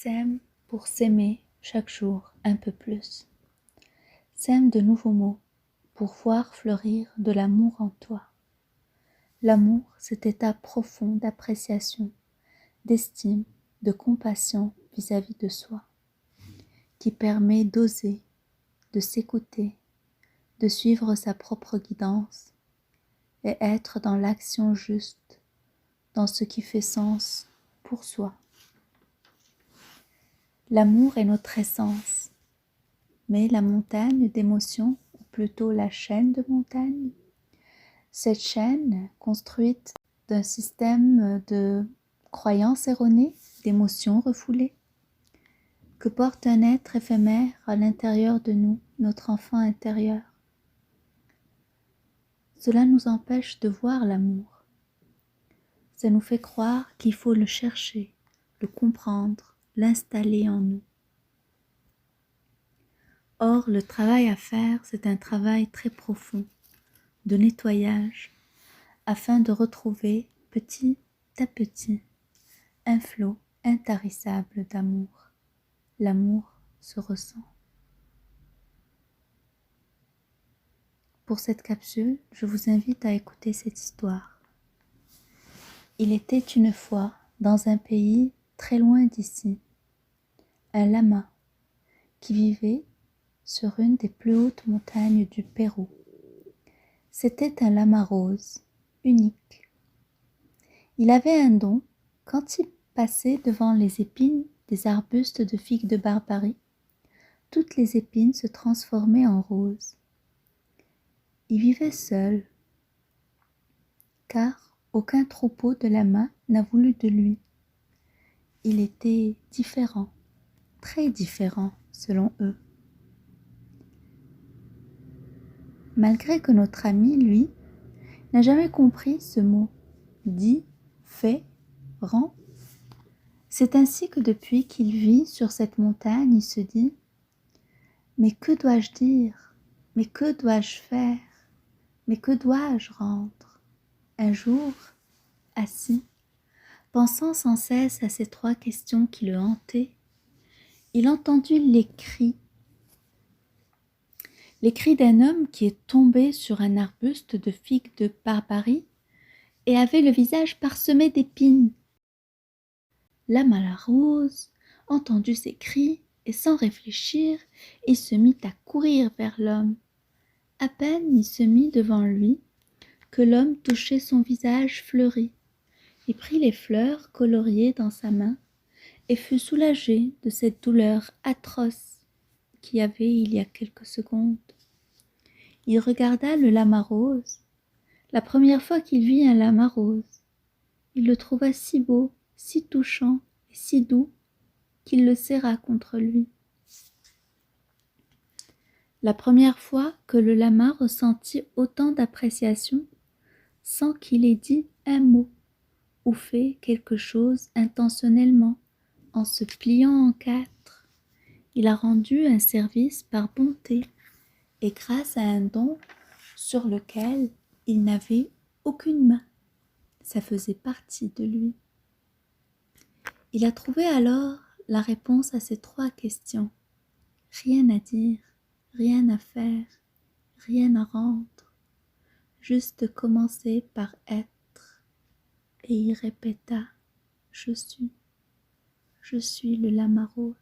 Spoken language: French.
Sème pour s'aimer chaque jour un peu plus. Sème de nouveaux mots pour voir fleurir de l'amour en toi. L'amour, cet état profond d'appréciation, d'estime, de compassion vis-à-vis de soi, qui permet d'oser, de s'écouter, de suivre sa propre guidance et être dans l'action juste, dans ce qui fait sens pour soi. L'amour est notre essence, mais la montagne d'émotions, ou plutôt la chaîne de montagnes, cette chaîne construite d'un système de croyances erronées, d'émotions refoulées, que porte un être éphémère à l'intérieur de nous, notre enfant intérieur. Cela nous empêche de voir l'amour. Ça nous fait croire qu'il faut le chercher, le comprendre, l'installer en nous. Or, le travail à faire, c'est un travail très profond, de nettoyage, afin de retrouver petit à petit un flot intarissable d'amour. L'amour se ressent. Pour cette capsule, je vous invite à écouter cette histoire. Il était une fois, dans un pays très loin d'ici, un lama qui vivait sur une des plus hautes montagnes du Pérou. C'était un lama rose, unique. Il avait un don, quand il passait devant les épines des arbustes de figues de Barbarie, toutes les épines se transformaient en roses. Il vivait seul, car aucun troupeau de lamas n'a voulu de lui. Il était différent, très différent selon eux. Malgré que notre ami, lui, n'a jamais compris ce mot dit, fait, rend. C'est ainsi que depuis qu'il vit sur cette montagne, il se dit « Mais que dois-je dire? Mais que dois-je faire? Mais que dois-je rendre ?» Un jour, assis, pensant sans cesse à ces trois questions qui le hantaient, il entendit les cris d'un homme qui est tombé sur un arbuste de figues de Barbarie et avait le visage parsemé d'épines. Lama rose entendit ces cris et sans réfléchir, il se mit à courir vers l'homme. À peine il se mit devant lui que l'homme touchait son visage fleuri. Il prit les fleurs coloriées dans sa main et fut soulagé de cette douleur atroce qu'il y avait il y a quelques secondes. Il regarda le lama rose. La première fois qu'il vit un lama rose, il le trouva si beau, si touchant et si doux qu'il le serra contre lui. La première fois que le lama ressentit autant d'appréciation sans qu'il ait dit un mot ou fait quelque chose intentionnellement en se pliant en quatre. Il a rendu un service par bonté et grâce à un don sur lequel il n'avait aucune main. Ça faisait partie de lui. Il a trouvé alors la réponse à ces trois questions. Rien à dire, rien à faire, rien à rendre. Juste commencer par être. Et il répéta, je suis le lama rose.